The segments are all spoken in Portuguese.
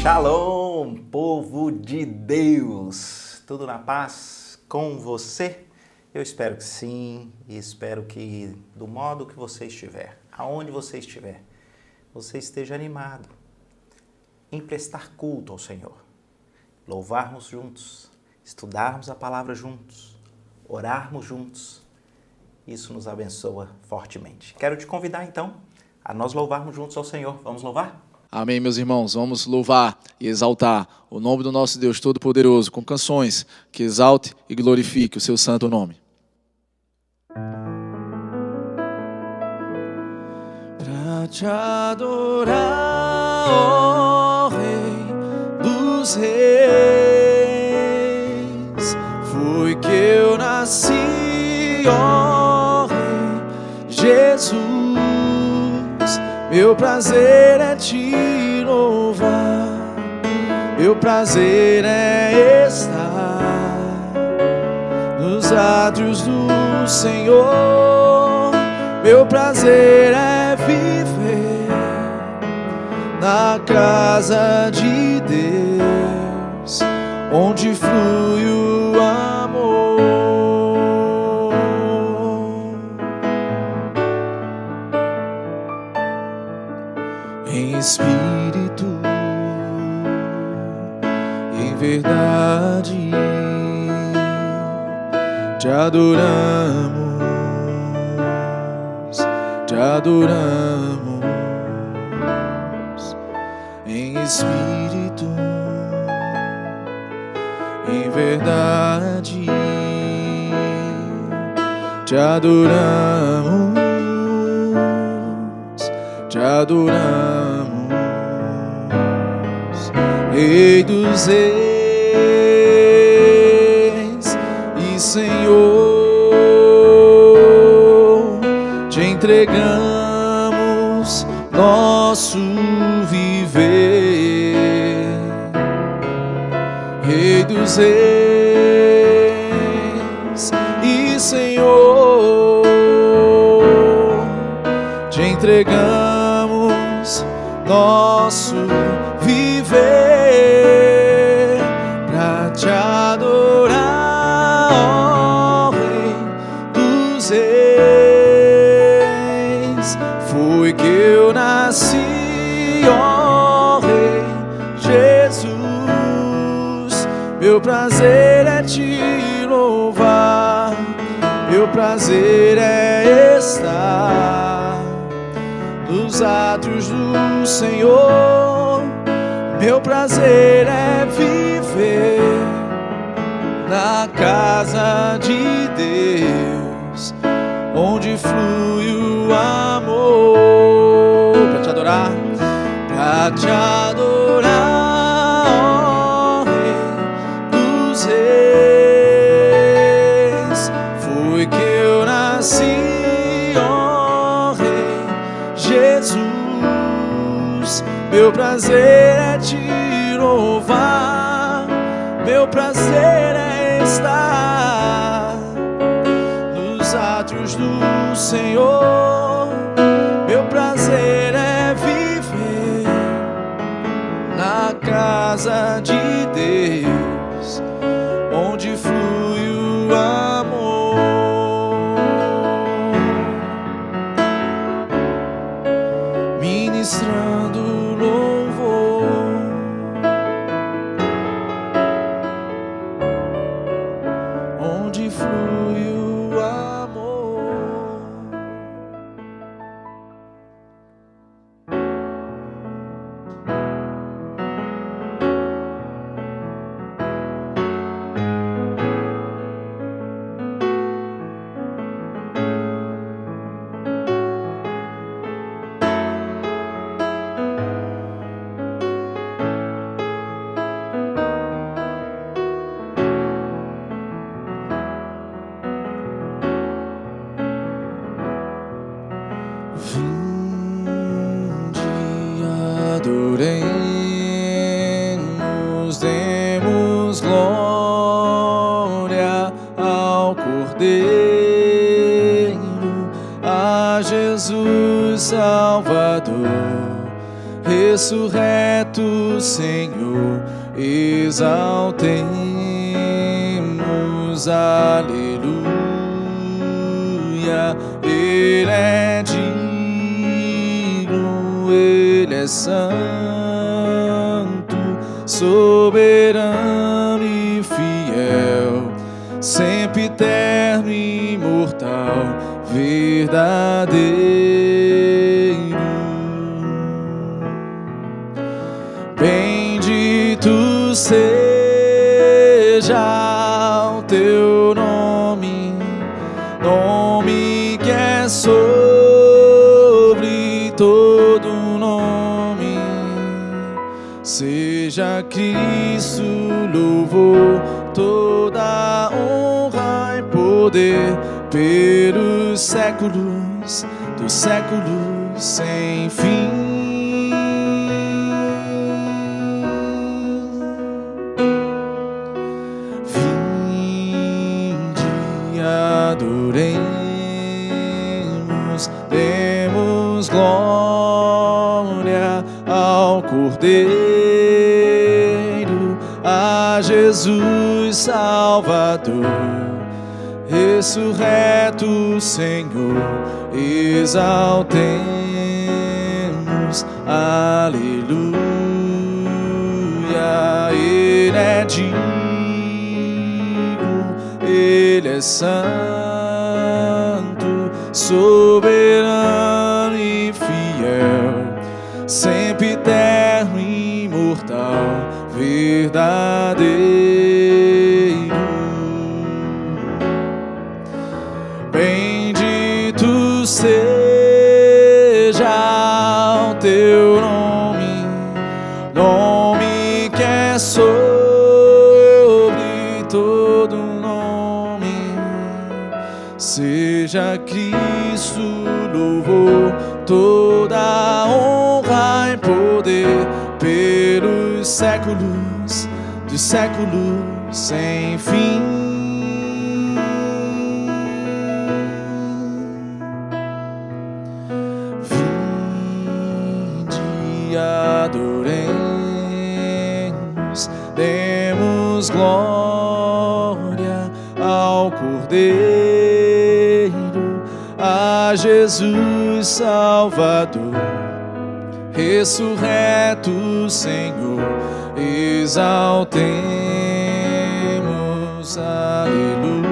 Shalom, povo de Deus! Tudo na paz com você? Eu espero que sim, e espero que do modo que você estiver, aonde você estiver, você esteja animado em prestar culto ao Senhor, louvarmos juntos, estudarmos a palavra juntos, orarmos juntos. Isso nos abençoa fortemente. Quero te convidar então a nós louvarmos juntos ao Senhor. Vamos louvar? Amém, meus irmãos. Vamos louvar e exaltar o nome do nosso Deus Todo-Poderoso com canções que exalte e glorifique o seu santo nome. Pra te adorar, ó Rei dos Reis, foi que eu nasci, ó Rei Jesus. Meu prazer é te louvar, meu prazer é estar nos átrios do Senhor. Meu prazer é viver na casa de Deus, onde flui o amor. Em espírito, em verdade, te adoramos, te adoramos. Em espírito, em verdade, te adoramos, te adoramos. Rei dos reis e Senhor, te entregamos nosso viver. Rei dos reis e Senhor, te entregamos nosso viver. Pra te adorar, ó Rei dos reis, foi que eu nasci, ó Rei Jesus. Meu prazer é te louvar, meu prazer é estar nos átrios do Senhor. Meu prazer é viver na casa de Deus, onde flui o amor. Pra te adorar, pra te adorar, ó Rei dos reis, foi que eu nasci, ó Rei Jesus. Meu prazer é te louvar, meu prazer é estar nos átrios do Senhor. Meu prazer é viver na casa de Deus, onde flui o amor. Ministrando louvor, onde flui o amor. Adoremos, demos glória ao Cordeiro, a Jesus Salvador, ressurreto Senhor, exaltemos, aleluia. Ele é digno, Ele é santo, soberano e fiel, sempre eterno e imortal, verdadeiro. Bendito seja o teu nome, nome que é sobre todo nome. Seja Cristo louvor, toda honra e poder pelos séculos dos séculos sem fim. Vinde, adoremos, demos glória ao Cordeiro, a Jesus Salvador, ressurreto Senhor, exaltemos, aleluia. Ele é digno, Ele é santo, soberano e fiel, sempre eterno e imortal, verdadeiro. Bendito seja o teu nome, nome que é sobre todo nome. Seja Cristo louvor, toda honra e poder pelos séculos dos séculos sem fim. Adoremos, demos glória ao Cordeiro, a Jesus Salvador, ressurreto Senhor, exaltemos, aleluia.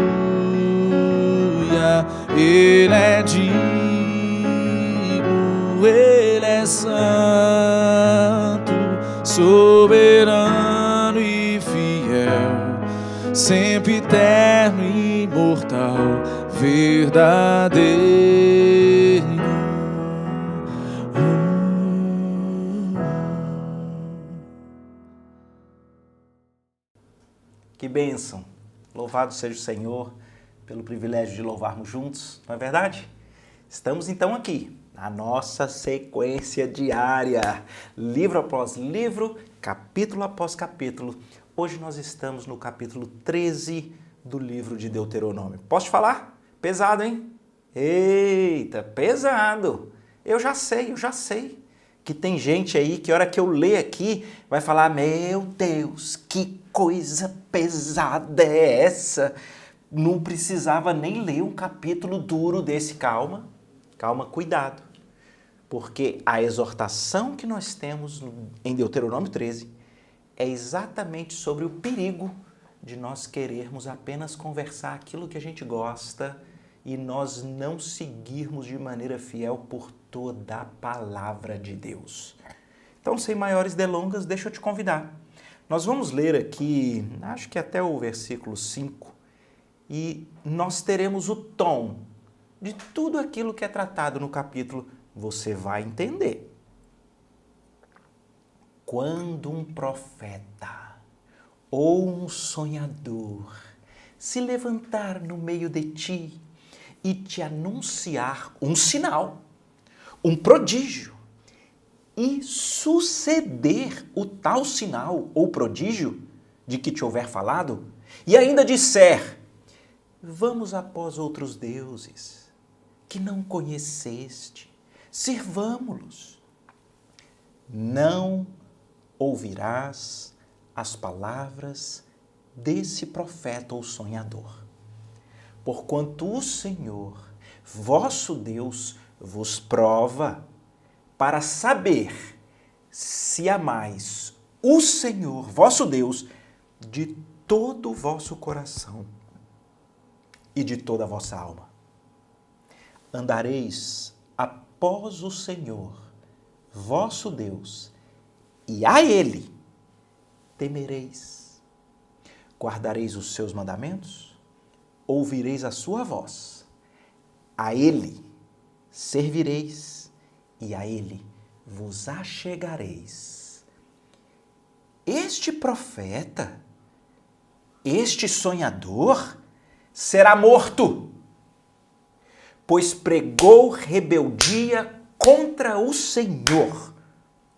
Ele é digno, Ele é santo, soberano e fiel, sempre eterno e imortal, verdadeiro. Que bênção! Louvado seja o Senhor pelo privilégio de louvarmos juntos, não é verdade? Estamos então aqui, na nossa sequência diária, livro após livro, capítulo após capítulo. Hoje nós estamos no capítulo 13 do livro de Deuteronômio. Posso te falar? Pesado, hein? Eita, pesado! Eu já sei que tem gente aí que a hora que eu ler aqui vai falar: meu Deus, que coisa pesada é essa? Não precisava nem ler um capítulo duro desse. Calma, cuidado. Porque a exortação que nós temos em Deuteronômio 13 é exatamente sobre o perigo de nós querermos apenas conversar aquilo que a gente gosta e nós não seguirmos de maneira fiel por toda a palavra de Deus. Então, sem maiores delongas, deixa eu te convidar. Nós vamos ler aqui, acho que até o versículo 5, e nós teremos o tom de tudo aquilo que é tratado no capítulo. Você vai entender. Quando um profeta ou um sonhador se levantar no meio de ti e te anunciar um sinal, um prodígio, e suceder o tal sinal ou prodígio de que te houver falado, e ainda disser: vamos após outros deuses que não conheceste, Sirvamo-los. Não ouvirás as palavras desse profeta ou sonhador, porquanto o Senhor, vosso Deus, vos prova para saber se amais o Senhor, vosso Deus, de todo o vosso coração e de toda a vossa alma. Andareis após o Senhor, vosso Deus, e a Ele temereis. Guardareis os seus mandamentos, ouvireis a sua voz, a Ele servireis e a Ele vos achegareis. Este profeta, este sonhador, será morto, pois pregou rebeldia contra o Senhor,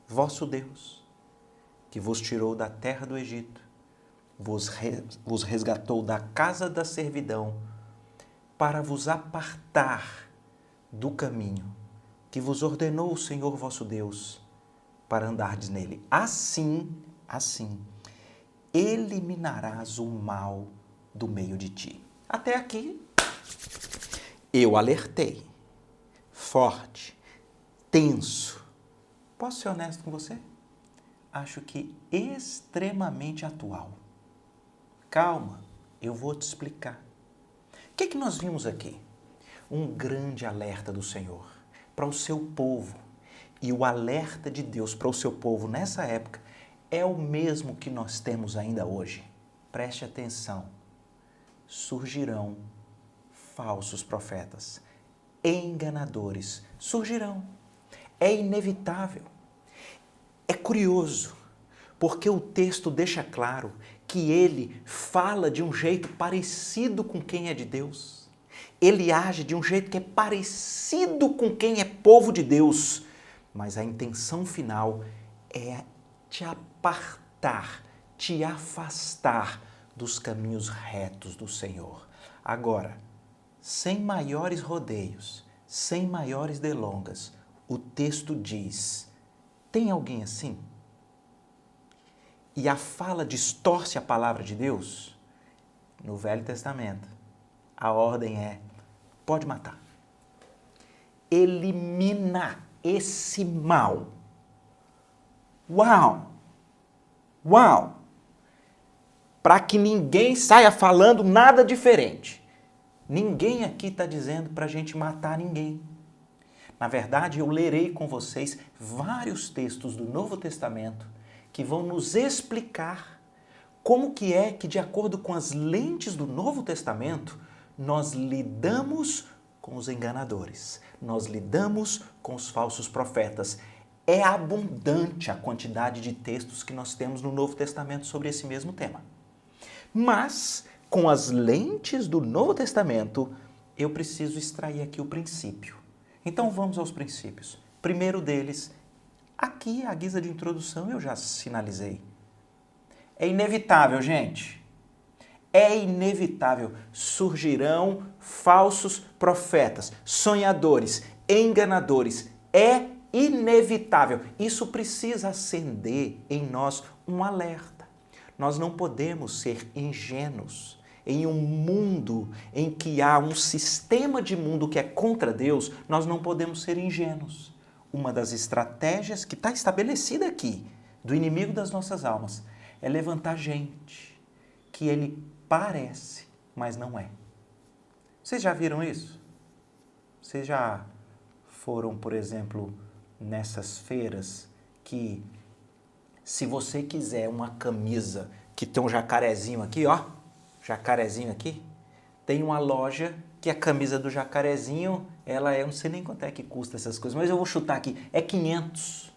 vosso Deus, que vos tirou da terra do Egito, vos resgatou da casa da servidão, para vos apartar do caminho que vos ordenou o Senhor vosso Deus, para andardes nele. Assim, eliminarás o mal do meio de ti. Até aqui, eu alertei. Forte, tenso. Posso ser honesto com você? Acho que extremamente atual. Calma, eu vou te explicar. O que nós vimos aqui? Um grande alerta do Senhor para o seu povo. E o alerta de Deus para o seu povo nessa época é o mesmo que nós temos ainda hoje. Preste atenção. Surgirão falsos profetas, enganadores. Surgirão. É inevitável. É curioso, porque o texto deixa claro que ele fala de um jeito parecido com quem é de Deus. Ele age de um jeito que é parecido com quem é povo de Deus. Mas a intenção final é te apartar, te afastar dos caminhos retos do Senhor. Agora, sem maiores rodeios, sem maiores delongas, o texto diz: tem alguém assim? E a fala distorce a palavra de Deus? No Velho Testamento, a ordem é: pode matar. Elimina esse mal. Uau! Uau! Para que ninguém saia falando nada diferente. Ninguém aqui está dizendo para a gente matar ninguém. Na verdade, eu lerei com vocês vários textos do Novo Testamento que vão nos explicar como que é que, de acordo com as lentes do Novo Testamento, nós lidamos com os enganadores, nós lidamos com os falsos profetas. É abundante a quantidade de textos que nós temos no Novo Testamento sobre esse mesmo tema. Mas, com as lentes do Novo Testamento, eu preciso extrair aqui o princípio. Então vamos aos princípios. Primeiro deles, aqui à guisa de introdução eu já sinalizei. É inevitável, gente. É inevitável. Surgirão falsos profetas, sonhadores, enganadores. É inevitável. Isso precisa acender em nós um alerta. Nós não podemos ser ingênuos. Em um mundo em que há um sistema de mundo que é contra Deus, nós não podemos ser ingênuos. Uma das estratégias que está estabelecida aqui, do inimigo das nossas almas, é levantar gente que ele parece, mas não é. Vocês já viram isso? Vocês já foram, por exemplo, nessas feiras que, se você quiser uma camisa que tem um jacarezinho aqui, ó, jacarezinho aqui, tem uma loja que a camisa do jacarezinho, ela é, eu não sei nem quanto é que custa essas coisas, mas eu vou chutar aqui, é 500.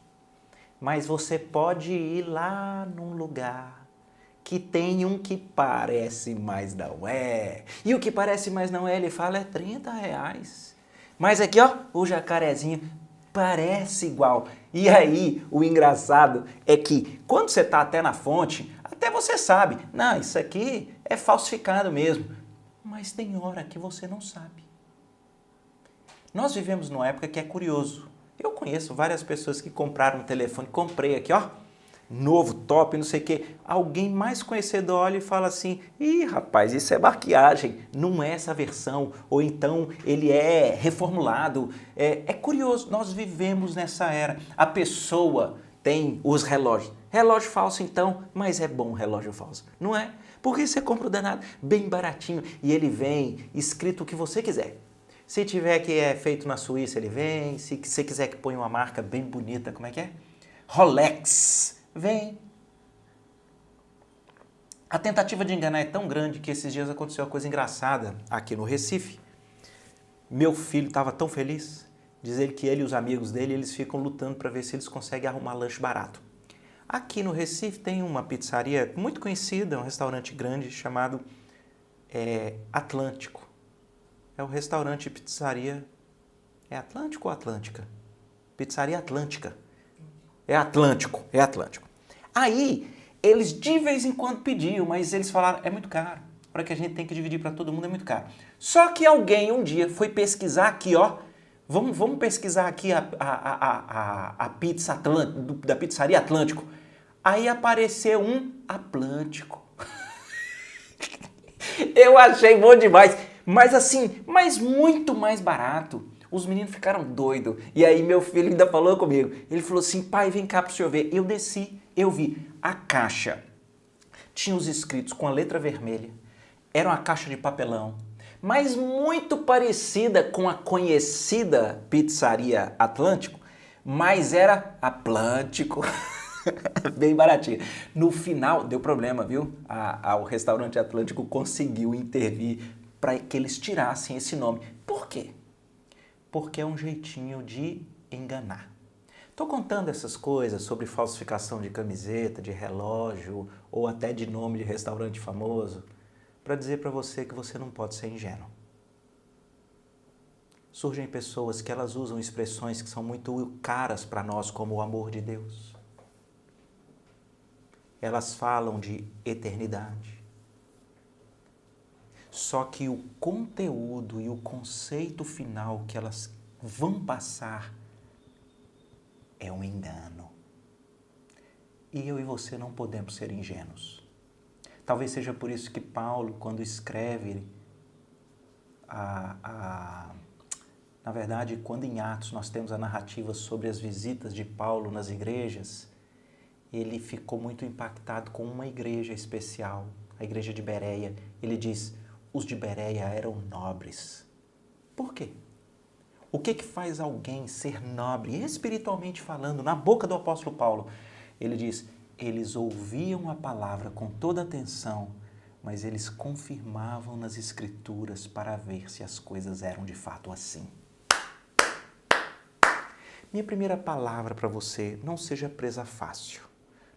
Mas você pode ir lá num lugar que tem um que parece, mas não é. E o que parece, mas não é, ele fala, é R$30. Mas aqui, ó, o jacarezinho parece igual. E aí, o engraçado é que, quando você está até na fonte, até você sabe, não, isso aqui é falsificado mesmo. Mas tem hora que você não sabe. Nós vivemos numa época que é curioso. Eu conheço várias pessoas que compraram um telefone, comprei aqui, ó, novo, top, não sei o quê. Alguém mais conhecido olha e fala assim, ih, rapaz, isso é maquiagem, não é essa versão, ou então ele é reformulado. É curioso, nós vivemos nessa era. A pessoa tem os relógios. Relógio falso então, mas é bom relógio falso, não é? Porque você compra o danado bem baratinho e ele vem escrito o que você quiser. Se tiver que é feito na Suíça, ele vem. Se você quiser que ponha uma marca bem bonita, como é que é? Rolex, vem. A tentativa de enganar é tão grande que esses dias aconteceu uma coisa engraçada aqui no Recife. Meu filho estava tão feliz, diz ele que ele e os amigos dele, eles ficam lutando para ver se eles conseguem arrumar lanche barato. Aqui no Recife tem uma pizzaria muito conhecida, um restaurante grande chamado Atlântico. É o restaurante e pizzaria... É Atlântico ou Atlântica? Pizzaria Atlântica. É Atlântico, é Atlântico. Aí, eles de vez em quando pediam, mas eles falaram, é muito caro. Para que a gente tem que dividir para todo mundo é muito caro. Só que alguém um dia foi pesquisar aqui, ó. Vamos pesquisar aqui a pizza da pizzaria Atlântico. Aí apareceu um Atlântico. Eu achei bom demais. Mas assim, mas muito mais barato. Os meninos ficaram doidos. E aí meu filho ainda falou comigo. Ele falou assim, pai, vem cá para o senhor ver. Eu desci, eu vi a caixa. Tinha os escritos com a letra vermelha. Era uma caixa de papelão. Mas muito parecida com a conhecida pizzaria Atlântico. Mas era Atlântico. Bem baratinho. No final, deu problema, viu? O restaurante Atlântico conseguiu intervir para que eles tirassem esse nome. Por quê? Porque é um jeitinho de enganar. Estou contando essas coisas sobre falsificação de camiseta, de relógio ou até de nome de restaurante famoso para dizer para você que você não pode ser ingênuo. Surgem pessoas que elas usam expressões que são muito caras para nós, como o amor de Deus. Elas falam de eternidade. Só que o conteúdo e o conceito final que elas vão passar é um engano. E eu e você não podemos ser ingênuos. Talvez seja por isso que Paulo, quando escreve, na verdade, quando em Atos nós temos a narrativa sobre as visitas de Paulo nas igrejas, ele ficou muito impactado com uma igreja especial, a igreja de Bereia. Ele diz, os de Bereia eram nobres. Por quê? O que faz alguém ser nobre, espiritualmente falando, na boca do apóstolo Paulo? Ele diz, eles ouviam a palavra com toda atenção, mas eles confirmavam nas escrituras para ver se as coisas eram de fato assim. Minha primeira palavra para você, não seja presa fácil.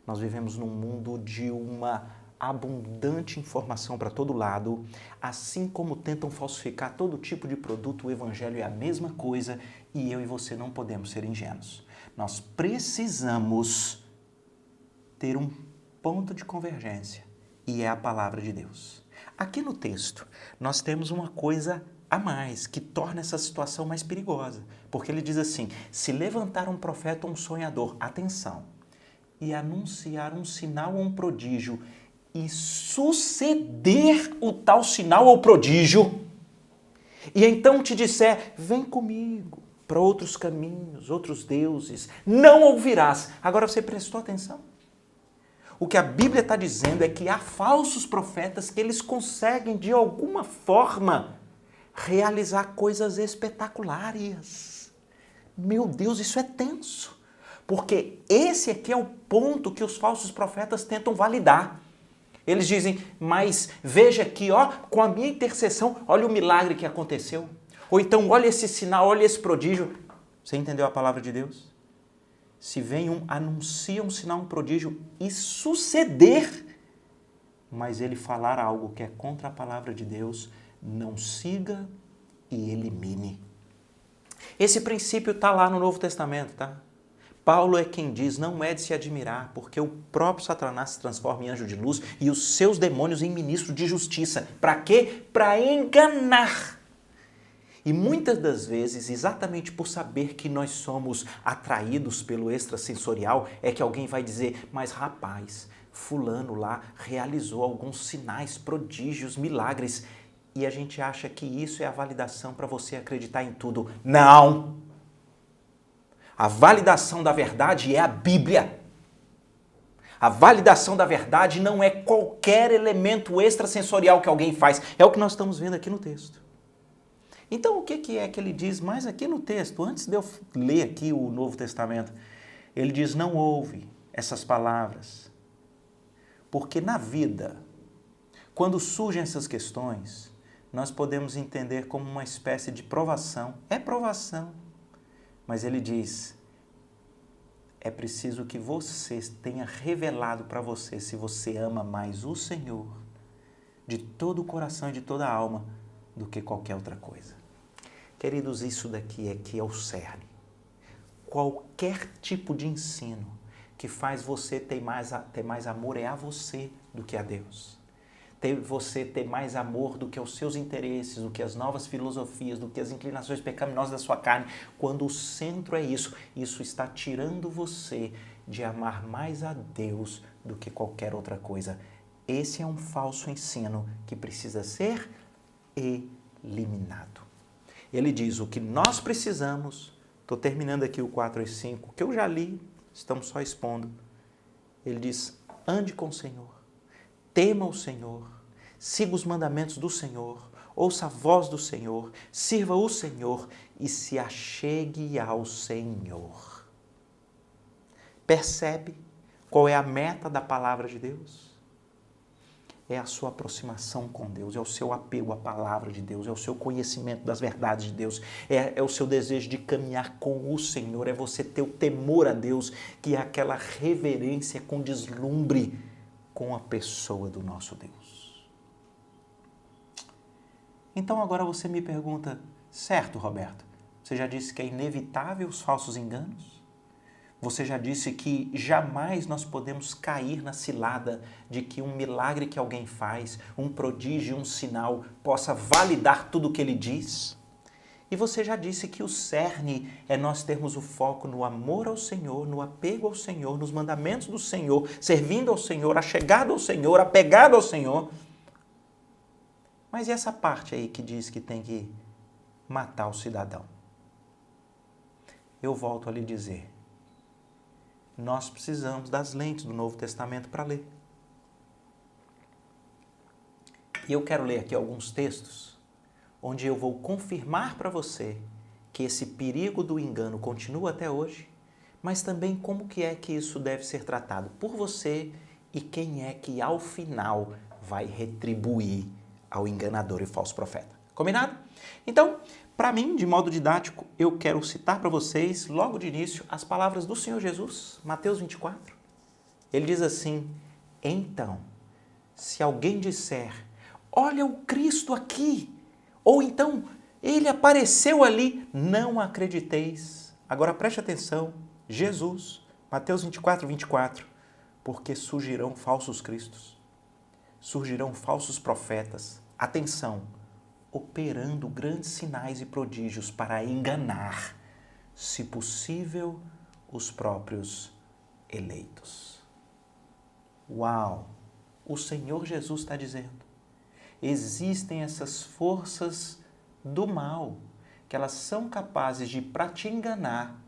Nós vivemos num mundo de uma abundante informação para todo lado, assim como tentam falsificar todo tipo de produto, o evangelho é a mesma coisa e eu e você não podemos ser ingênuos. Nós precisamos ter um ponto de convergência e é a palavra de Deus. Aqui no texto, nós temos uma coisa a mais que torna essa situação mais perigosa, porque ele diz assim, se levantar um profeta ou um sonhador, atenção, e anunciar um sinal ou um prodígio e suceder o tal sinal ou prodígio, e então te disser, vem comigo para outros caminhos, outros deuses, não ouvirás. Agora você prestou atenção? O que a Bíblia está dizendo é que há falsos profetas que eles conseguem de alguma forma realizar coisas espetaculares. Meu Deus, isso é tenso. Porque esse aqui é o ponto que os falsos profetas tentam validar. Eles dizem, mas veja aqui, ó, com a minha intercessão, olha o milagre que aconteceu. Ou então, olha esse sinal, olha esse prodígio. Você entendeu a palavra de Deus? Se vem anuncia um sinal, um prodígio e suceder, mas ele falar algo que é contra a palavra de Deus, não siga e elimine. Esse princípio está lá no Novo Testamento, tá? Paulo é quem diz, não é de se admirar, porque o próprio Satanás se transforma em anjo de luz e os seus demônios em ministro de justiça. Para quê? Para enganar. E muitas das vezes, exatamente por saber que nós somos atraídos pelo extrasensorial, é que alguém vai dizer, mas rapaz, fulano lá realizou alguns sinais, prodígios, milagres, e a gente acha que isso é a validação para você acreditar em tudo. Não! A validação da verdade é a Bíblia. A validação da verdade não é qualquer elemento extrasensorial que alguém faz. É o que nós estamos vendo aqui no texto. Então, o que é que ele diz mais aqui no texto? Antes de eu ler aqui o Novo Testamento, ele diz, não ouve essas palavras. Porque na vida, quando surgem essas questões, nós podemos entender como uma espécie de provação. É provação. Mas ele diz, é preciso que você tenha revelado para você se você ama mais o Senhor de todo o coração e de toda a alma do que qualquer outra coisa. Queridos, isso daqui é o cerne. Qualquer tipo de ensino que faz você ter mais amor é a você do que a Deus. Você ter mais amor do que os seus interesses, do que as novas filosofias, do que as inclinações pecaminosas da sua carne. Quando o centro é isso, isso está tirando você de amar mais a Deus do que qualquer outra coisa. Esse é um falso ensino que precisa ser eliminado. Ele diz o que nós precisamos, estou terminando aqui o 4 e 5, que eu já li, estamos só expondo. Ele diz, ande com o Senhor, tema o Senhor, siga os mandamentos do Senhor, ouça a voz do Senhor, sirva o Senhor e se achegue ao Senhor. Percebe qual é a meta da palavra de Deus? É a sua aproximação com Deus, é o seu apego à palavra de Deus, é o seu conhecimento das verdades de Deus, é o seu desejo de caminhar com o Senhor, é você ter o temor a Deus, que é aquela reverência com deslumbre com a pessoa do nosso Deus. Então agora você me pergunta, certo, Roberto, você já disse que é inevitável os falsos enganos? Você já disse que jamais nós podemos cair na cilada de que um milagre que alguém faz, um prodígio, um sinal, possa validar tudo o que ele diz? E você já disse que o cerne é nós termos o foco no amor ao Senhor, no apego ao Senhor, nos mandamentos do Senhor, servindo ao Senhor, achegado ao Senhor, apegado ao Senhor. Mas e essa parte aí que diz que tem que matar o cidadão? Eu volto a lhe dizer. Nós precisamos das lentes do Novo Testamento para ler. E eu quero ler aqui alguns textos onde eu vou confirmar para você que esse perigo do engano continua até hoje, mas também como que é que isso deve ser tratado por você e quem é que ao final vai retribuir ao enganador e falso profeta. Combinado? Então, para mim, de modo didático, eu quero citar para vocês, logo de início, as palavras do Senhor Jesus, Mateus 24. Ele diz assim, então, se alguém disser, olha o Cristo aqui, ou então, ele apareceu ali, não acrediteis. Agora preste atenção, Jesus, Mateus 24, 24, porque surgirão falsos cristos, surgirão falsos profetas, atenção, operando grandes sinais e prodígios para enganar, se possível, os próprios eleitos. Uau! O Senhor Jesus está dizendo, existem essas forças do mal, que elas são capazes de, para te enganar,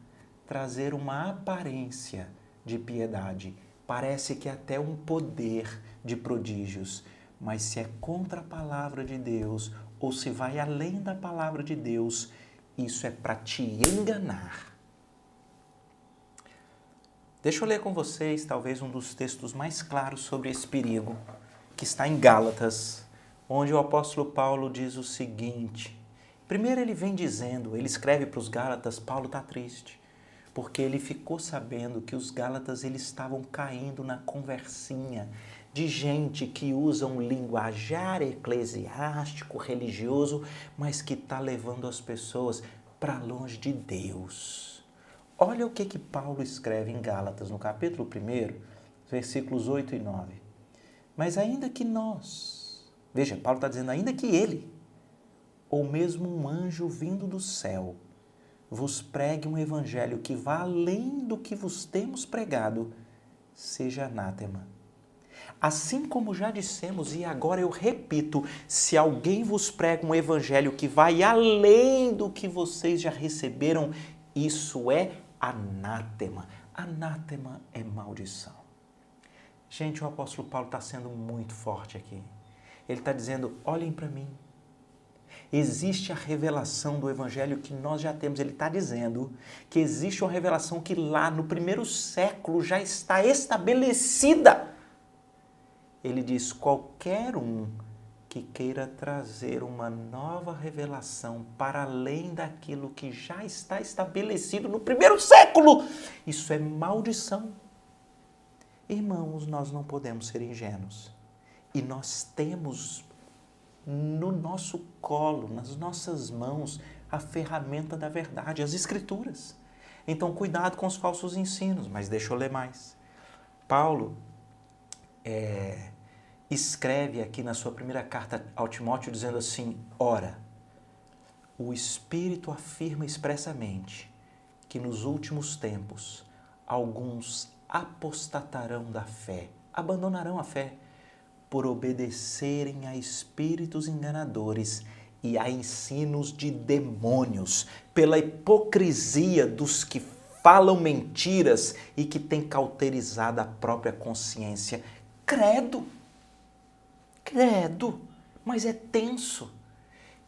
trazer uma aparência de piedade. Parece que até um poder de prodígios, mas se é contra a palavra de Deus, ou se vai além da palavra de Deus, isso é para te enganar. Deixa eu ler com vocês talvez um dos textos mais claros sobre esse perigo, que está em Gálatas, onde o apóstolo Paulo diz o seguinte. Primeiro ele vem dizendo, ele escreve para os Gálatas, Paulo está triste, porque ele ficou sabendo que os Gálatas eles estavam caindo na conversinha de gente que usa um linguajar eclesiástico, religioso, mas que está levando as pessoas para longe de Deus. Olha o que Paulo escreve em Gálatas, no capítulo 1, versículos 8 e 9. Mas ainda que nós, veja, Paulo está dizendo, ainda que ele, ou mesmo um anjo vindo do céu, vos pregue um evangelho que vá além do que vos temos pregado, seja anátema. Assim como já dissemos, e agora eu repito, se alguém vos prega um evangelho que vai além do que vocês já receberam, isso é anátema. Anátema é maldição. Gente, o apóstolo Paulo está sendo muito forte aqui. Ele está dizendo, olhem para mim. Existe a revelação do evangelho que nós já temos. Ele está dizendo que existe uma revelação que lá no primeiro século já está estabelecida. Ele diz, qualquer um que queira trazer uma nova revelação para além daquilo que já está estabelecido no primeiro século, isso é maldição. Irmãos, nós não podemos ser ingênuos. E nós temos no nosso colo, nas nossas mãos, a ferramenta da verdade, as Escrituras. Então, cuidado com os falsos ensinos, mas deixa eu ler mais. Paulo escreve aqui na sua primeira carta ao Timóteo dizendo assim, ora, o Espírito afirma expressamente que nos últimos tempos alguns apostatarão da fé, abandonarão a fé, por obedecerem a espíritos enganadores e a ensinos de demônios, pela hipocrisia dos que falam mentiras e que têm cauterizado a própria consciência. Credo! Credo! Mas é tenso.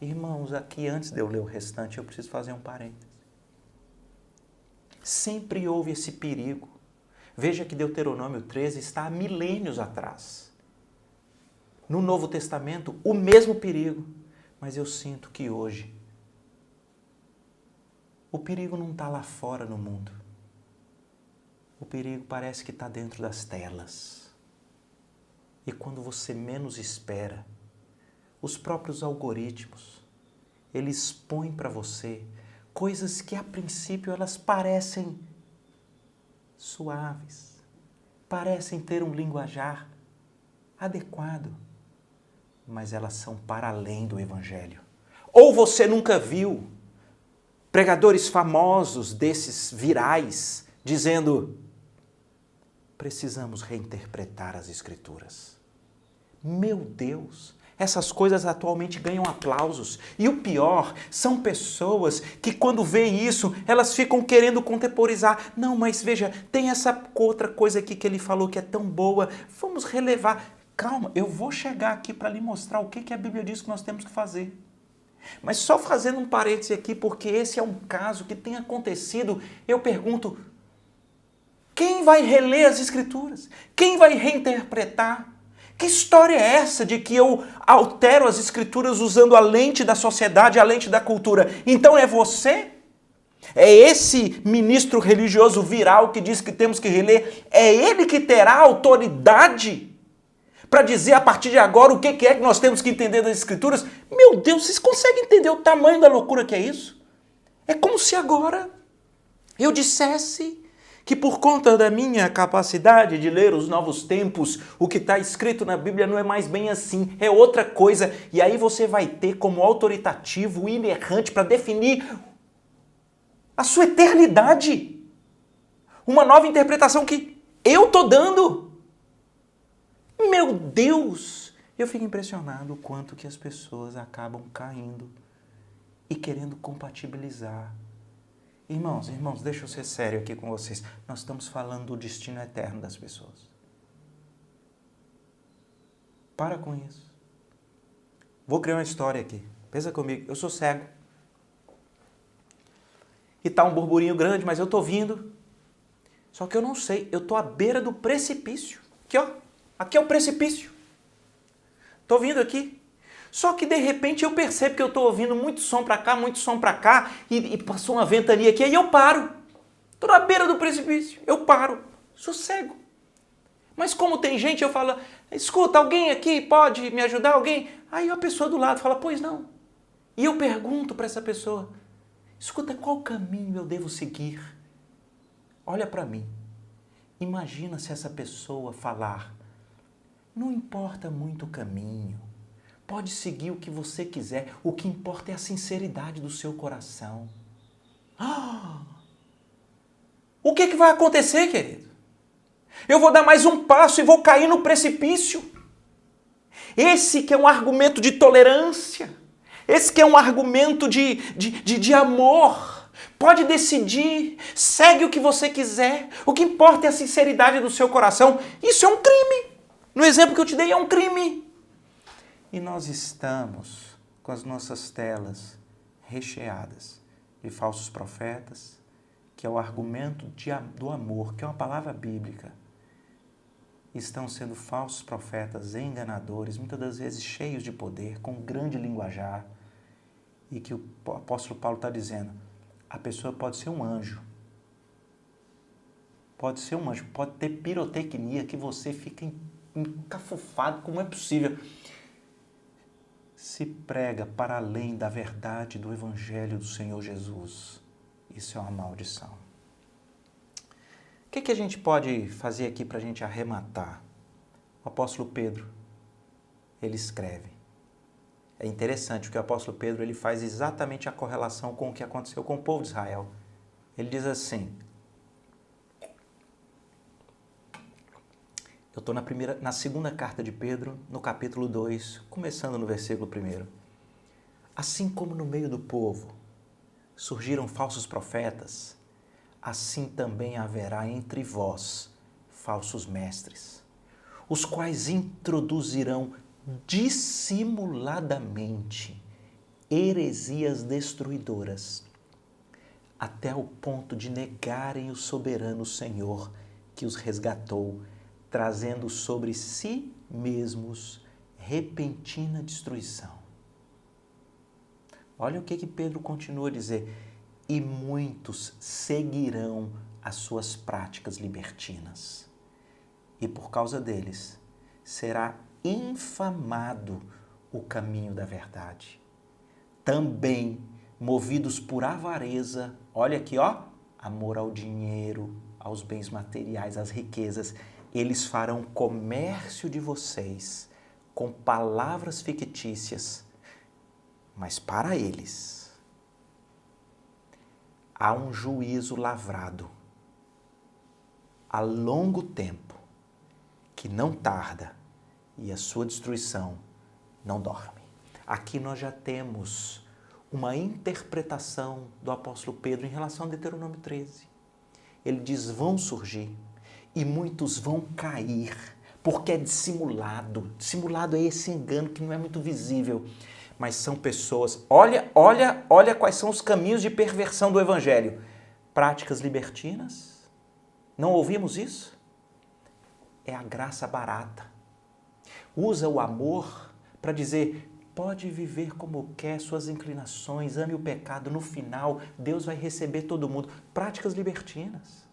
Irmãos, aqui antes de eu ler o restante, eu preciso fazer um parênteses. Sempre houve esse perigo. Veja que Deuteronômio 13 está há milênios atrás. No Novo Testamento, o mesmo perigo. Mas eu sinto que hoje, o perigo não está lá fora no mundo. O perigo parece que está dentro das telas. E quando você menos espera, os próprios algoritmos, eles põem para você coisas que a princípio elas parecem suaves, parecem ter um linguajar adequado, mas elas são para além do Evangelho. Ou você nunca viu pregadores famosos desses virais dizendo, precisamos reinterpretar as Escrituras. Meu Deus! Essas coisas atualmente ganham aplausos. E o pior, são pessoas que quando veem isso, elas ficam querendo contemporizar. Não, mas veja, tem essa outra coisa aqui que ele falou que é tão boa. Vamos relevar. Calma, eu vou chegar aqui para lhe mostrar o que a Bíblia diz que nós temos que fazer. Mas só fazendo um parêntese aqui, porque esse é um caso que tem acontecido, eu pergunto, quem vai reler as Escrituras? Quem vai reinterpretar? Que história é essa de que eu altero as Escrituras usando a lente da sociedade, a lente da cultura? Então é você? É esse ministro religioso viral que diz que temos que reler? É ele que terá autoridade para dizer a partir de agora o que é que nós temos que entender das Escrituras? Meu Deus, vocês conseguem entender o tamanho da loucura que é isso? É como se agora eu dissesse que por conta da minha capacidade de ler os novos tempos, o que está escrito na Bíblia não é mais bem assim, é outra coisa. E aí você vai ter como autoritativo, inerrante, para definir a sua eternidade. Uma nova interpretação que eu estou dando. Meu Deus! Eu fico impressionado o quanto que as pessoas acabam caindo e querendo compatibilizar. Irmãos, deixa eu ser sério aqui com vocês. Nós estamos falando do destino eterno das pessoas. Para com isso. Vou criar uma história aqui. Pensa comigo, eu sou cego. E tá um burburinho grande, mas eu tô vindo. Só que eu não sei, eu tô à beira do precipício. Aqui, ó. Aqui é o precipício. Tô vindo aqui. Só que de repente eu percebo que eu estou ouvindo muito som para cá, e passou uma ventania aqui, aí eu paro. Estou na beira do precipício, eu paro, sou cego. Mas como tem gente, eu falo, escuta, alguém aqui pode me ajudar? Alguém? Aí a pessoa do lado fala, pois não. E eu pergunto para essa pessoa, escuta, qual caminho eu devo seguir? Olha para mim, imagina se essa pessoa falar, não importa muito o caminho, Pode seguir o que você quiser. O que importa é a sinceridade do seu coração. O que vai acontecer, querido? Eu vou dar mais um passo e vou cair no precipício. Esse que é um argumento de tolerância. Esse que é um argumento de amor. Pode decidir, segue o que você quiser. O que importa é a sinceridade do seu coração. Isso é um crime. No exemplo que eu te dei, é um crime. E nós estamos com as nossas telas recheadas de falsos profetas, que é o argumento do amor, que é uma palavra bíblica. Estão sendo falsos profetas, enganadores, muitas das vezes cheios de poder, com grande linguajar, e que o apóstolo Paulo está dizendo, a pessoa pode ser um anjo, pode ter pirotecnia, que você fica encafufado, como é possível. Se prega para além da verdade do Evangelho do Senhor Jesus. Isso é uma maldição. O que a gente pode fazer aqui para a gente arrematar? O apóstolo Pedro, ele escreve. É interessante que o apóstolo Pedro ele faz exatamente a correlação com o que aconteceu com o povo de Israel. Ele diz assim, eu estou na segunda carta de Pedro, no capítulo 2, começando no versículo 1. Assim como no meio do povo surgiram falsos profetas, assim também haverá entre vós falsos mestres, os quais introduzirão dissimuladamente heresias destruidoras, até o ponto de negarem o soberano Senhor que os resgatou, trazendo sobre si mesmos repentina destruição. Olha o que Pedro continua a dizer. E muitos seguirão as suas práticas libertinas. E por causa deles será infamado o caminho da verdade. Também, movidos por avareza, olha aqui, ó, amor ao dinheiro, aos bens materiais, às riquezas, eles farão comércio de vocês com palavras fictícias, mas para eles há um juízo lavrado a longo tempo que não tarda e a sua destruição não dorme. Aqui nós já temos uma interpretação do apóstolo Pedro em relação a Deuteronômio 13. Ele diz, vão surgir e muitos vão cair, porque é dissimulado. Dissimulado é esse engano que não é muito visível, mas são pessoas... Olha quais são os caminhos de perversão do Evangelho. Práticas libertinas. Não ouvimos isso? É a graça barata. Usa o amor para dizer, pode viver como quer, suas inclinações, ame o pecado. No final, Deus vai receber todo mundo. Práticas libertinas.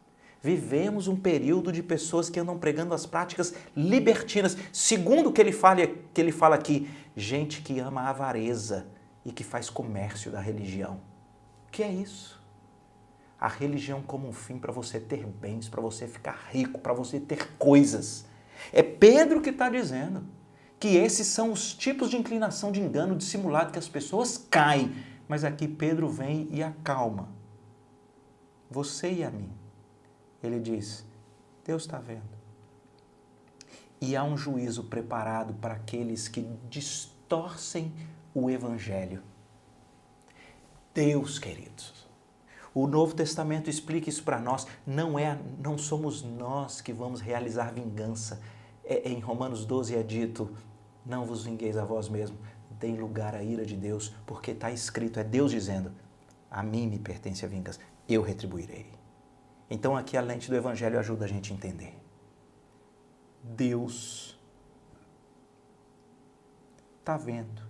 Vivemos um período de pessoas que andam pregando as práticas libertinas. Segundo o que ele fala aqui, gente que ama a avareza e que faz comércio da religião. O que é isso? A religião como um fim para você ter bens, para você ficar rico, para você ter coisas. É Pedro que está dizendo que esses são os tipos de inclinação de engano dissimulado que as pessoas caem. Mas aqui Pedro vem e acalma você e a mim. Ele diz, Deus está vendo. E há um juízo preparado para aqueles que distorcem o Evangelho. Deus, queridos, o Novo Testamento explica isso para nós. Não somos nós que vamos realizar vingança. Em Romanos 12 é dito, não vos vingueis a vós mesmos, deem lugar à ira de Deus, porque está escrito, é Deus dizendo, a mim me pertence a vingança, eu retribuirei. Então aqui a lente do Evangelho ajuda a gente a entender. Deus está vendo.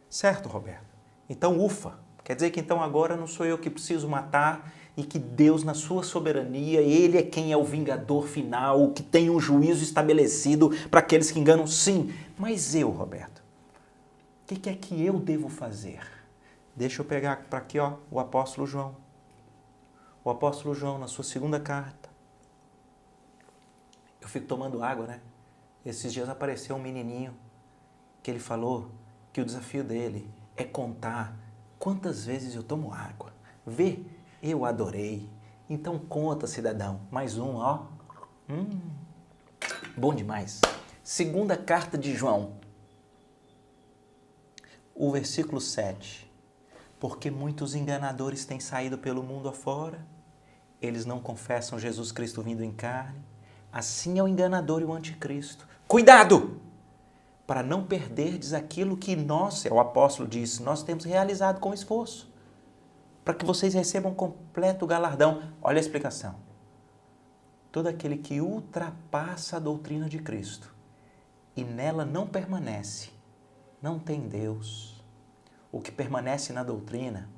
Certo, Roberto? Então ufa. Quer dizer que então agora não sou eu que preciso matar e que Deus na sua soberania, Ele é quem é o vingador final, que tem um juízo estabelecido para aqueles que enganam? Sim, mas eu, Roberto, o que é que eu devo fazer? Deixa eu pegar para aqui, ó, o apóstolo João. O apóstolo João, na sua segunda carta. Eu fico tomando água, né? Esses dias apareceu um menininho que ele falou que o desafio dele é contar quantas vezes eu tomo água. Vê, eu adorei. Então conta, cidadão. Mais um, ó. Bom demais. Segunda carta de João, o versículo 7. Porque muitos enganadores têm saído pelo mundo afora, eles não confessam Jesus Cristo vindo em carne. Assim é o enganador e o anticristo. Cuidado! Para não perderdes aquilo que nós, o apóstolo disse, nós temos realizado com esforço, para que vocês recebam completo galardão. Olha a explicação. Todo aquele que ultrapassa a doutrina de Cristo e nela não permanece, não tem Deus. O que permanece na doutrina,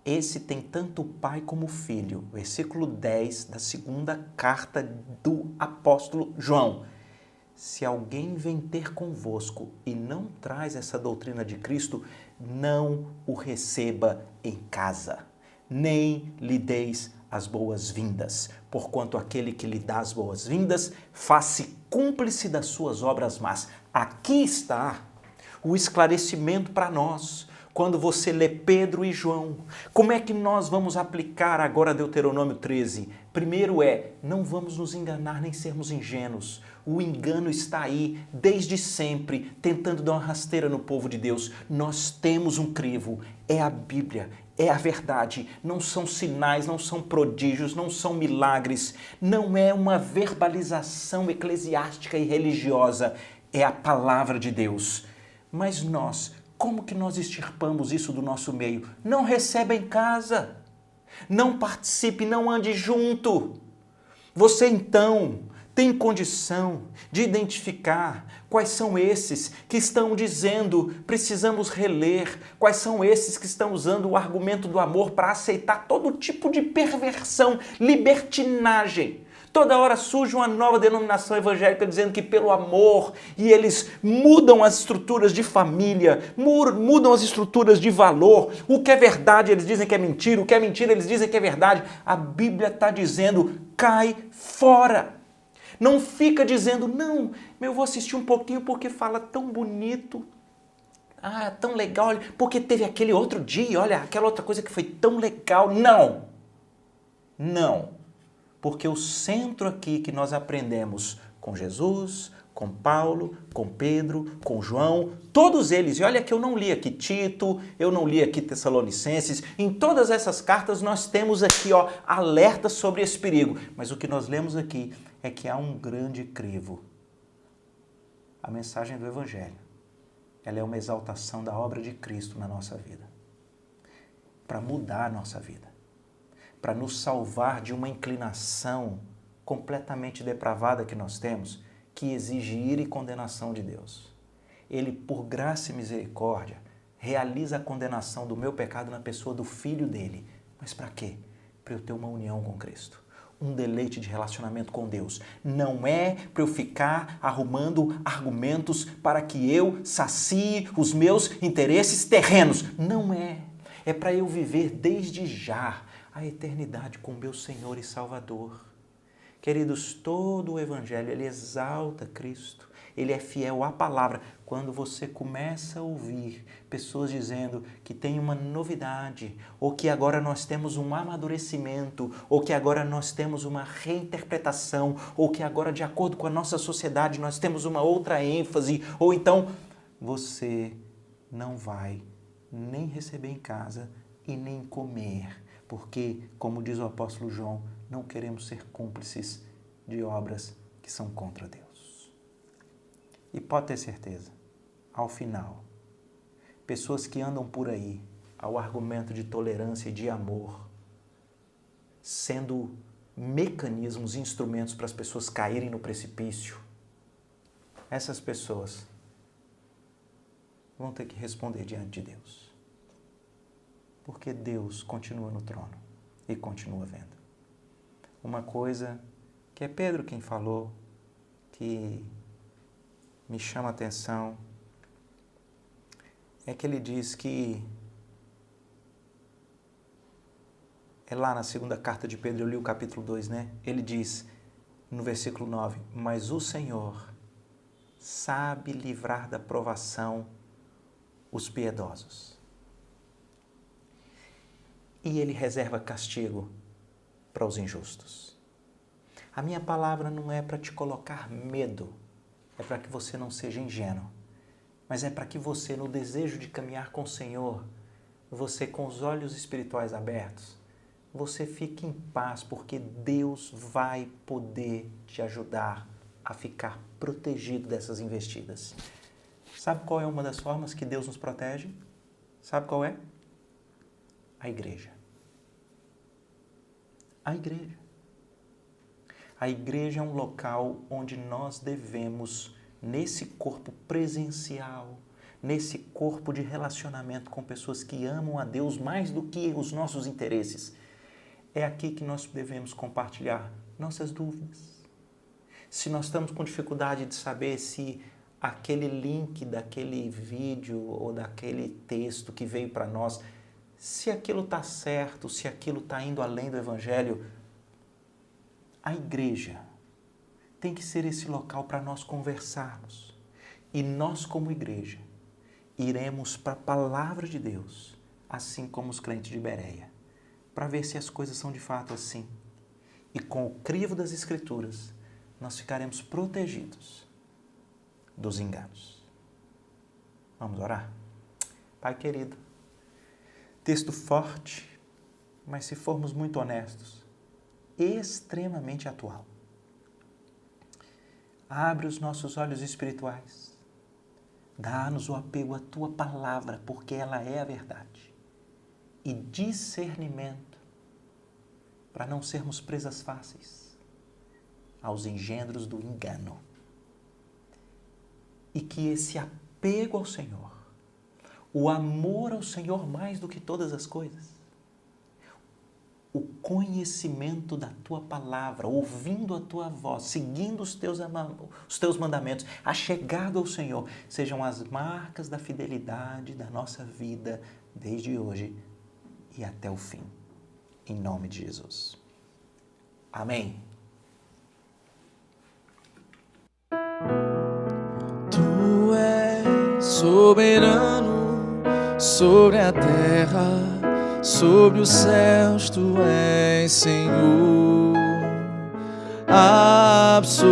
esse tem tanto o Pai como o Filho. Versículo 10 da segunda carta do apóstolo João. Se alguém vem ter convosco e não traz essa doutrina de Cristo, não o receba em casa, nem lhe deis as boas-vindas, porquanto aquele que lhe dá as boas-vindas, faz-se cúmplice das suas obras más. Aqui está o esclarecimento para nós. Quando você lê Pedro e João, como é que nós vamos aplicar agora Deuteronômio 13? Primeiro não vamos nos enganar nem sermos ingênuos. O engano está aí desde sempre, tentando dar uma rasteira no povo de Deus. Nós temos um crivo, é a Bíblia, é a verdade. Não são sinais, não são prodígios, não são milagres, não é uma verbalização eclesiástica e religiosa, é a palavra de Deus. Mas nós, como que nós extirpamos isso do nosso meio? Não receba em casa, não participe, não ande junto. Você então tem condição de identificar quais são esses que estão dizendo precisamos reler, quais são esses que estão usando o argumento do amor para aceitar todo tipo de perversão, libertinagem. Toda hora surge uma nova denominação evangélica dizendo que pelo amor, e eles mudam as estruturas de família, mudam as estruturas de valor. O que é verdade eles dizem que é mentira, o que é mentira eles dizem que é verdade. A Bíblia está dizendo, cai fora. Não fica dizendo, não, eu vou assistir um pouquinho porque fala tão bonito. Ah, tão legal, porque teve aquele outro dia, olha, aquela outra coisa que foi tão legal. Não, não. Porque o centro aqui que nós aprendemos com Jesus, com Paulo, com Pedro, com João, todos eles, e olha que eu não li aqui Tito, eu não li aqui Tessalonicenses, em todas essas cartas nós temos aqui, alerta sobre esse perigo. Mas o que nós lemos aqui é que há um grande crivo. A mensagem do Evangelho, ela é uma exaltação da obra de Cristo na nossa vida, para mudar a nossa vida, para nos salvar de uma inclinação completamente depravada que nós temos, que exige ira e condenação de Deus. Ele, por graça e misericórdia, realiza a condenação do meu pecado na pessoa do Filho dele. Mas para quê? Para eu ter uma união com Cristo, um deleite de relacionamento com Deus. Não é para eu ficar arrumando argumentos para que eu sacie os meus interesses terrenos. Não é. É para eu viver desde já a eternidade com meu Senhor e Salvador. Queridos, todo o Evangelho, ele exalta Cristo, ele é fiel à palavra. Quando você começa a ouvir pessoas dizendo que tem uma novidade, ou que agora nós temos um amadurecimento, ou que agora nós temos uma reinterpretação, ou que agora, de acordo com a nossa sociedade, nós temos uma outra ênfase, ou então você não vai nem receber em casa e nem comer, porque, como diz o apóstolo João, não queremos ser cúmplices de obras que são contra Deus. E pode ter certeza, ao final, pessoas que andam por aí ao argumento de tolerância e de amor, sendo mecanismos, instrumentos para as pessoas caírem no precipício, essas pessoas vão ter que responder diante de Deus. Porque Deus continua no trono e continua vendo. Uma coisa que é Pedro quem falou, que me chama a atenção, é que ele diz que, é lá na segunda carta de Pedro, eu li o capítulo 2, né? Ele diz, no versículo 9, mas o Senhor sabe livrar da provação os piedosos. E Ele reserva castigo para os injustos. A minha palavra não é para te colocar medo, é para que você não seja ingênuo, mas é para que você, no desejo de caminhar com o Senhor, você com os olhos espirituais abertos, você fique em paz, porque Deus vai poder te ajudar a ficar protegido dessas investidas. Sabe qual é uma das formas que Deus nos protege? Sabe qual é? A igreja. A igreja. A igreja é um local onde nós devemos, nesse corpo presencial, nesse corpo de relacionamento com pessoas que amam a Deus mais do que os nossos interesses, é aqui que nós devemos compartilhar nossas dúvidas. Se nós estamos com dificuldade de saber se aquele link daquele vídeo ou daquele texto que veio para nós, se aquilo está certo, se aquilo está indo além do Evangelho, a igreja tem que ser esse local para nós conversarmos. E nós, como igreja, iremos para a palavra de Deus, assim como os crentes de Bereia, para ver se as coisas são de fato assim. E com o crivo das Escrituras, nós ficaremos protegidos dos enganos. Vamos orar? Pai querido, texto forte, mas se formos muito honestos, extremamente atual. Abre os nossos olhos espirituais, dá-nos o apego à Tua palavra, porque ela é a verdade, e discernimento para não sermos presas fáceis aos engendros do engano. E que esse apego ao Senhor, o amor ao Senhor mais do que todas as coisas, o conhecimento da Tua palavra, ouvindo a Tua voz, seguindo os Teus mandamentos, a chegada ao Senhor, sejam as marcas da fidelidade da nossa vida desde hoje e até o fim. Em nome de Jesus. Amém. Tu és soberano sobre a terra, sobre os céus. Tu és Senhor absoluto.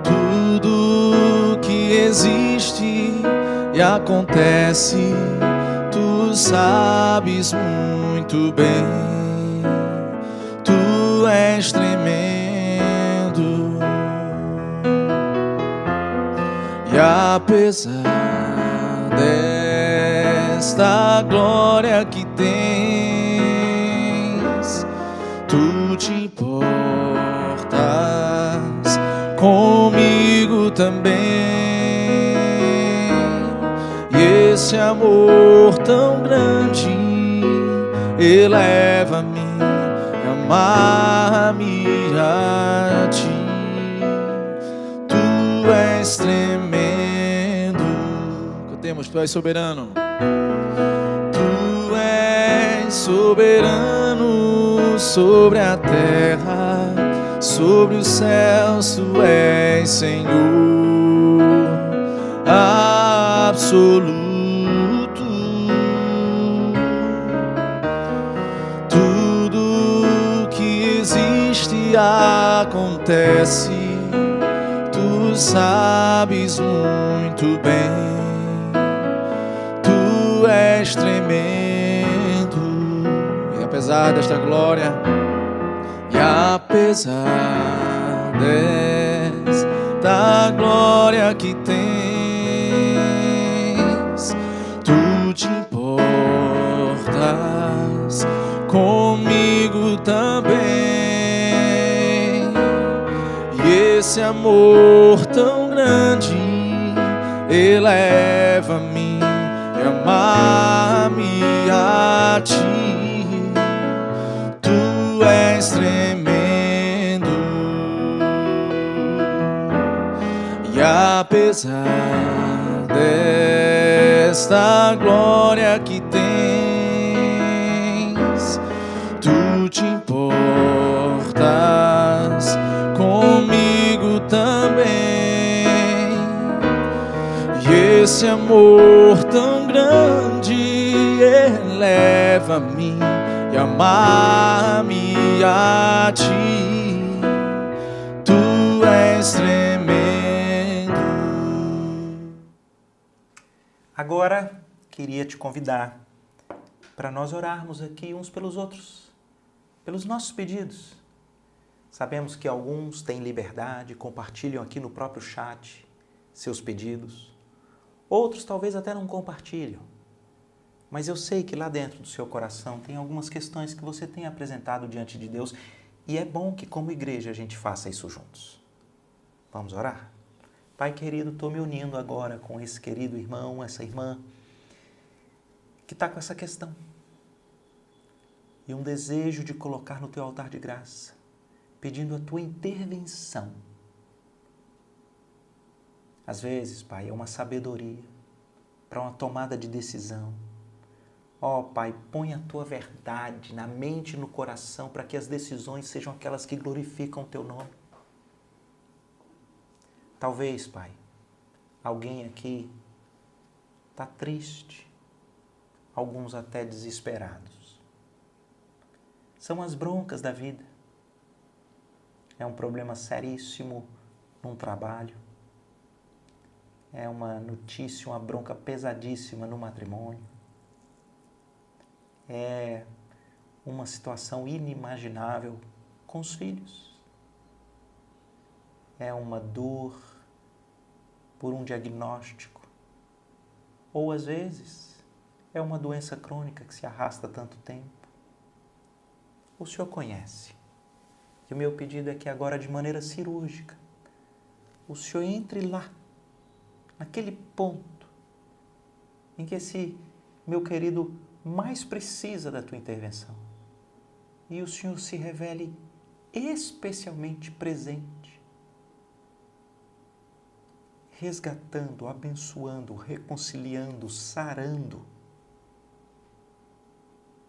Tudo que existe e acontece, Tu sabes muito bem. Tu és tremendo, e apesar desta glória que tens, Tu te importas comigo também. E esse amor tão grande eleva-me, amar-me a Ti. Tu és tremendo. Cantemos, Tu és soberano. Tu és soberano sobre a terra, sobre os céus. Tu és Senhor absoluto. Tudo que existe acontece, Tu sabes muito bem. Tu és tremendo, e apesar desta glória, e apesar desta glória que tens, Tu te importas comigo também. E esse amor tão grande eleva-me, e amar-me a Ti. Tu és tremendo, e apesar desta glória que tens, Tu te importas amor tão grande eleva-me e amar-me a ti. Tu és tremendo. Agora, queria te convidar para nós orarmos aqui uns pelos outros, pelos nossos pedidos. Sabemos que alguns têm liberdade, compartilham aqui no próprio chat seus pedidos. Outros talvez até não compartilham. Mas eu sei que lá dentro do seu coração tem algumas questões que você tem apresentado diante de Deus e é bom que como igreja a gente faça isso juntos. Vamos orar? Pai querido, estou me unindo agora com esse querido irmão, essa irmã que está com essa questão. E um desejo de colocar no teu altar de graça, pedindo a tua intervenção. Às vezes, Pai, é uma sabedoria para uma tomada de decisão. Ó, Pai, põe a tua verdade na mente e no coração para que as decisões sejam aquelas que glorificam o teu nome. Talvez, Pai, alguém aqui está triste, alguns até desesperados. São as broncas da vida. É um problema seríssimo num trabalho. É uma notícia, uma bronca pesadíssima no matrimônio. É uma situação inimaginável com os filhos. É uma dor por um diagnóstico. Ou, às vezes, é uma doença crônica que se arrasta há tanto tempo. O Senhor conhece. E o meu pedido é que agora, de maneira cirúrgica, o Senhor entre lá, naquele ponto em que esse meu querido mais precisa da tua intervenção. E o Senhor se revele especialmente presente, resgatando, abençoando, reconciliando, sarando.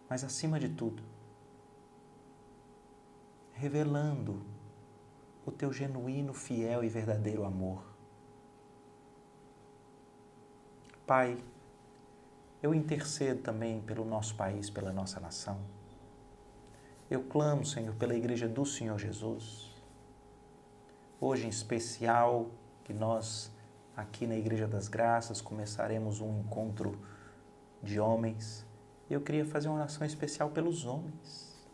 Mas acima de tudo, revelando o teu genuíno, fiel e verdadeiro amor. Pai, eu intercedo também pelo nosso país, pela nossa nação. Eu clamo, Senhor, pela Igreja do Senhor Jesus. Hoje, em especial, que nós, aqui na Igreja das Graças, começaremos um encontro de homens. Eu queria fazer uma oração especial pelos homens.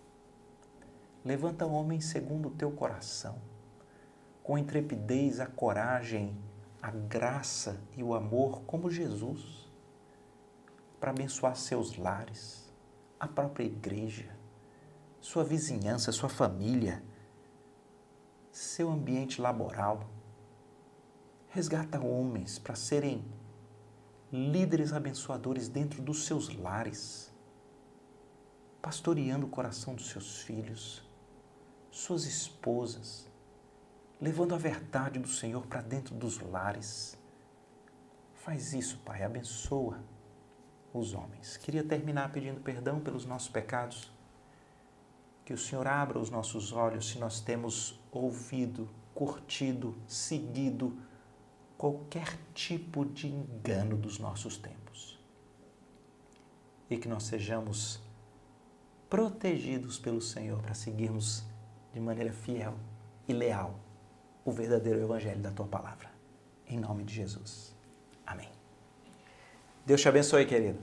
Levanta homens segundo o teu coração, com a intrepidez, a coragem, a graça e o amor como Jesus, para abençoar seus lares, a própria igreja, sua vizinhança, sua família, seu ambiente laboral. Resgata homens para serem líderes abençoadores dentro dos seus lares, pastoreando o coração dos seus filhos, suas esposas, levando a verdade do Senhor para dentro dos lares. Faz isso, Pai, abençoa os homens. Queria terminar pedindo perdão pelos nossos pecados, que o Senhor abra os nossos olhos se nós temos ouvido, curtido, seguido qualquer tipo de engano dos nossos tempos. E que nós sejamos protegidos pelo Senhor para seguirmos de maneira fiel e leal o verdadeiro evangelho da Tua Palavra. Em nome de Jesus. Amém. Deus te abençoe, querido.